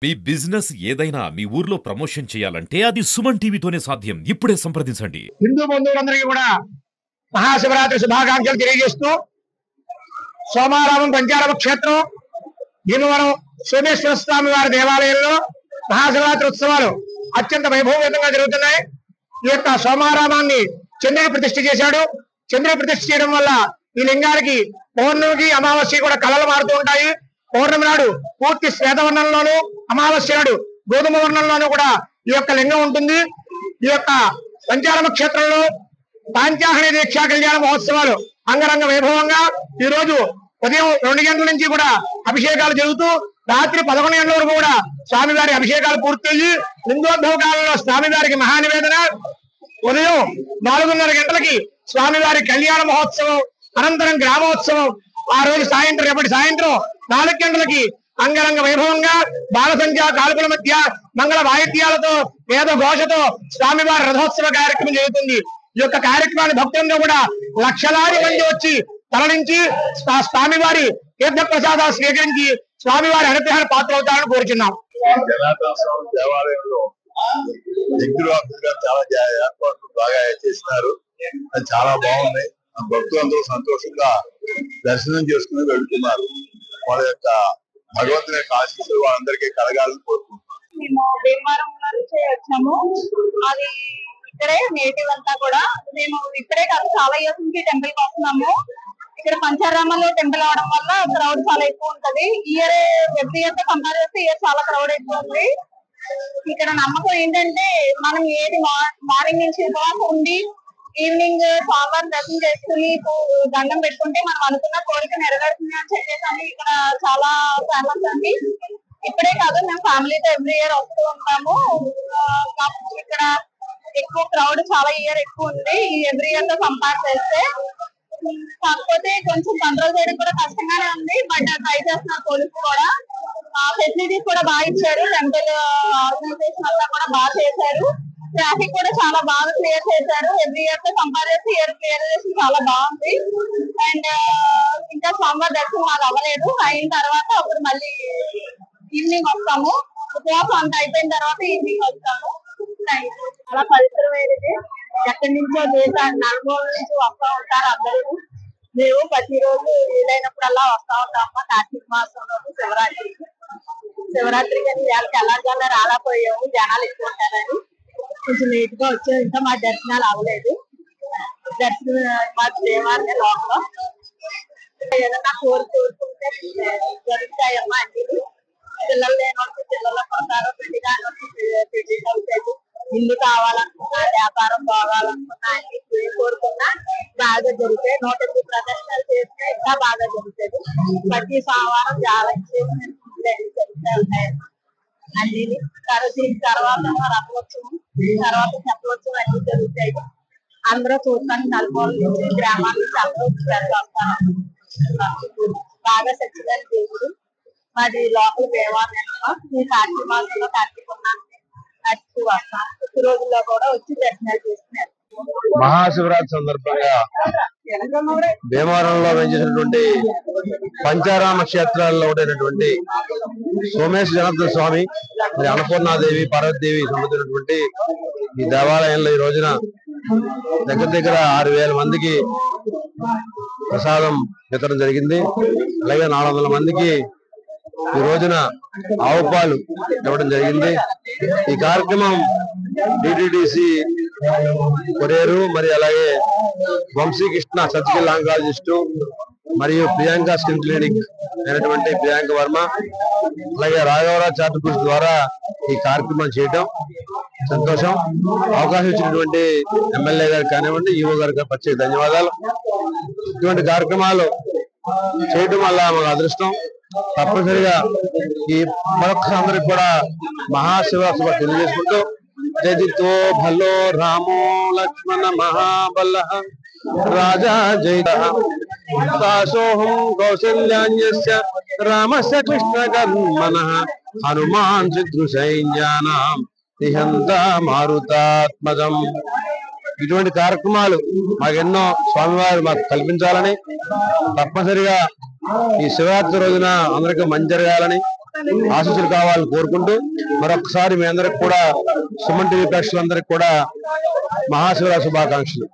మీ business ఏదైనా మీ ఊర్లో promotion చేయాలంటే అది సుమన్ టీవీతోనే సాధ్యం. ఇప్పుడే సంప్రదించండి. హిందూ బంధువులందరికీ కూడా మహాశివరాత్రి శుభాకాంక్షలు తెలియజేస్తూ సోమారామం పంచారామ క్షేత్రం భీమవరం సోమేశ్వర స్వామి వారి దేవాలయంలో మహాశివరాత్రి ఉత్సవాలు అత్యంత వైభవపేతంగా జరుగుతున్నాయి. ఈ యొక్క సోమారామాన్ని చంద్రుడు ప్రతిష్ఠ చేశాడు. చంద్రుడు ప్రతిష్ఠ చేయడం వల్ల ఈ లింగానికి పౌర్ణమికి అమావాస్య కూడా కళలు మారుతూ ఉంటాయి. పౌర్ణమి నాడు పూర్తి శ్వేతవర్ణంలోను, అమావాస్య నాడు గోధుమ వర్ణంలోనూ కూడా ఈ యొక్క లింగం ఉంటుంది. ఈ యొక్క పంచారామ క్షేత్రంలో పాంచాహ్ని దీక్షా కళ్యాణ మహోత్సవాలు అంగరంగ వైభవంగా ఈ రోజు ఉదయం 2 గంటల నుంచి కూడా అభిషేకాలు జరుగుతూ రాత్రి 11 గంటల వరకు కూడా స్వామివారి అభిషేకాలు పూర్తయ్యి లింగోద్భవ కాలంలో స్వామివారికి మహానివేదన, ఉదయం 4:30 గంటలకి స్వామివారి కళ్యాణ మహోత్సవం, అనంతరం గ్రామోత్సవం, ఆ రోజు రేపటి సాయంత్రం 4 గంటలకి అంగరంగ వైభవంగా బాల సంఖ్య కాల్పుల మధ్య మంగళ వాయిద్యాలతో వేద ఘోషతో స్వామివారి రథోత్సవ కార్యక్రమం జరుగుతుంది. ఈ యొక్క కార్యక్రమాన్ని భక్తులందరూ కూడా లక్షలాది మంది వచ్చి తరలించి స్వామివారి తీర్థ ప్రసాదాలు స్వీకరించి స్వామివారి అనుగ్రహ పాత్ర అవుతారని కోరుచున్నాం. దేవాలయంలో చాలా ఏర్పాట్లు బాగా చేసినారు. అది చాలా బాగుంది. భక్తులందరూ సంతోషంగా దర్శనం చేసుకుని వెళ్తున్నారు. వాళ్ళ యొక్క భగవంతుని యొక్క ఆశీస్సులు వాళ్ళందరికీ కలగాలని కోరుకుంటున్నాం. మేము భీమవరం నుంచి వచ్చాము. అది ఇక్కడే నేటివ్ అంతా కూడా. మేము ఇక్కడే కాదు, చాలా ఇయర్స్ నుంచి టెంపుల్ కి వస్తున్నాము. ఇక్కడ పంచారామంలో టెంపుల్ అవడం వల్ల క్రౌడ్ చాలా ఎక్కువ ఉంటది. ఎవ్రీ ఇయర్ తో కంపేర్ చేస్తే ఇయర్ చాలా క్రౌడ్ ఎక్కువ ఉంది. ఇక్కడ నమ్మకం ఏంటంటే మనం ఏది మార్నింగ్ నుంచి ఉపవాసం ఉండి ఈవినింగ్ స్వామివారిని దర్శనం చేసుకుని దండం పెట్టుకుంటే మనం అనుకున్న కోరిక నెరవేరుతుంది అని చెప్పేసి ఇక్కడ చాలా ఫేమస్ అండి. ఇప్పుడే కాదు, మేము ఫ్యామిలీతో ఎవ్రీ ఇయర్ వస్తూ ఉంటాము. ఇక్కడ ఎక్కువ క్రౌడ్ చాలా ఇయర్ ఎక్కువ ఉంది ఎవ్రీ ఇయర్ తో కంపేర్ చేస్తే. కాకపోతే కొంచెం కంట్రోల్ చేయడం కూడా కష్టంగానే ఉంది. బట్ ట్రై చేస్తున్నారు పోలీసులు కూడా. ఫెసిలిటీస్ కూడా బాగా ఇచ్చారు. టెంపుల్ ఆర్గనైజేషన్ అంతా కూడా బాగా చేశారు. ట్రాఫిక్ కూడా చాలా బాగా క్లియర్ చేశారు. ఎవ్రీ ఇయర్ తో కంపేర్ చేసి ఇయర్ క్లియరైజేషన్ చాలా బాగుంది. అండ్ ఇంకా స్వామివారి దర్శనం మాకు అవ్వలేదు. అయిన తర్వాత అప్పుడు మళ్ళీ ఈవినింగ్ వస్తాము. ఉపవాసం అంతా అయిపోయిన తర్వాత ఈవినింగ్ వస్తాము. చాలా పవిత్రమైనది. ఎక్కడి నుంచో దేశాన్ని నలుమూల నుంచి వస్తూ ఉంటారు అందరూ. మేము ప్రతిరోజు వీలైనప్పుడల్లా వస్తా ఉంటాము. కార్తీక మాసం రోజు శివరాత్రి కానీ వాళ్ళకి ఎలాగైనా రాలేకపోయాము, జనాలు ఎక్కువ ఉంటారని కొంచెం లేట్ గా వచ్చాము. ఇంకా మా దర్శనాలు అవ్వలేదు. దర్శనం మా దేవాలయ లోపల ఏదన్నా కోరుకుంటే జరుగుతాయమ్మా అన్ని. పిల్లలు లేని వాళ్ళకి పిల్లలు కొడతారు, పెళ్లి కాని వాళ్ళకి పెళ్లి అవుతాయి. ఇల్లు కావాలనుకున్నా, వ్యాపారం బాగాలనుకున్నా, అన్ని కోరుకున్నా బాగా జరుగుతాయి. 108 ప్రదర్శనలు చేస్తే ఇంకా బాగా జరుగుతుంది. ప్రతి సోమవారం చాలా జరుగుతూ ఉంటాయి అన్ని. దీని తర్వాత రథోత్సవం, తర్వాత చెప్పవచ్చం అన్ని జరుగుతాయి. అందరూ చూస్తాను నలుమూల నుంచి గ్రామాల నుంచి అందరూ వస్తాను. బాగా సచ్చిదాని దేవుడు మాది లోపల దేవాలయంలో. ఈ కార్తీక మాసంలో కార్తీక వస్తాం. ప్రతి రోజుల్లో కూడా వచ్చి దర్శనాలు చేస్తున్నారు. మహాశివరాత్రి సందర్భంగా భీమవరంలో వెంచేసినటువంటి పంచారామ క్షేత్రాల్లో ఉండేటటువంటి సోమేశ్వర జనార్దన స్వామి, మరి అన్నపూర్ణాదేవి, పార్వతీదేవి సంబంధించినటువంటి ఈ దేవాలయంలో ఈ రోజున దగ్గర 6,000 మందికి ప్రసాదం వితరణ జరిగింది. అలాగే 400 మందికి ఈ రోజున ఆవు పాలు ఇవ్వడం జరిగింది. ఈ కార్యక్రమం డిటిడిసి కొరేరు, మరి అలాగే వంశీకృష్ణ సర్జికల్ ఆంకాలజిస్టు మరియు ప్రియాంక స్కిన్ క్లినిక్ అయినటువంటి ప్రియాంక వర్మ, అలాగే రాఘవరావు చారిటబుల్స్ ద్వారా ఈ కార్యక్రమం చేయడం సంతోషం. అవకాశం ఇచ్చినటువంటి ఎమ్మెల్యే గారికి కానివ్వండి, ఈవో గారికి ప్రత్యేక ధన్యవాదాలు. ఇటువంటి కార్యక్రమాలు చేయడం వల్ల మాకు అదృష్టం. తప్పనిసరిగా ఈ మరొకసారికి కూడా మహాశివరాత్రి తెలియజేసుకుంటూ జదితో భలో రామో లక్ష్మణ మహాబల రాజా జయ దాసోహం కౌసల్యాన్యస్య రామస్య కృష్ణ కర్మణ హనుమాన్ శత్రుసైన్యానాం నిహంత మారుతాత్మజం. ఇటువంటి కార్యక్రమాలు మాకెన్నో స్వామివారు మాకు కల్పించాలని, తప్పనిసరిగా ఈ శివరాత్రి రోజున అందరికీ మంచి జరగాలని, ఆశీస్సులు కావాలని కోరుకుంటూ మరొకసారి మీ అందరికి కూడా సుమన్ టీవీ ప్రేక్షకులందరికీ కూడా మహాశివరాత్రి శుభాకాంక్షలు.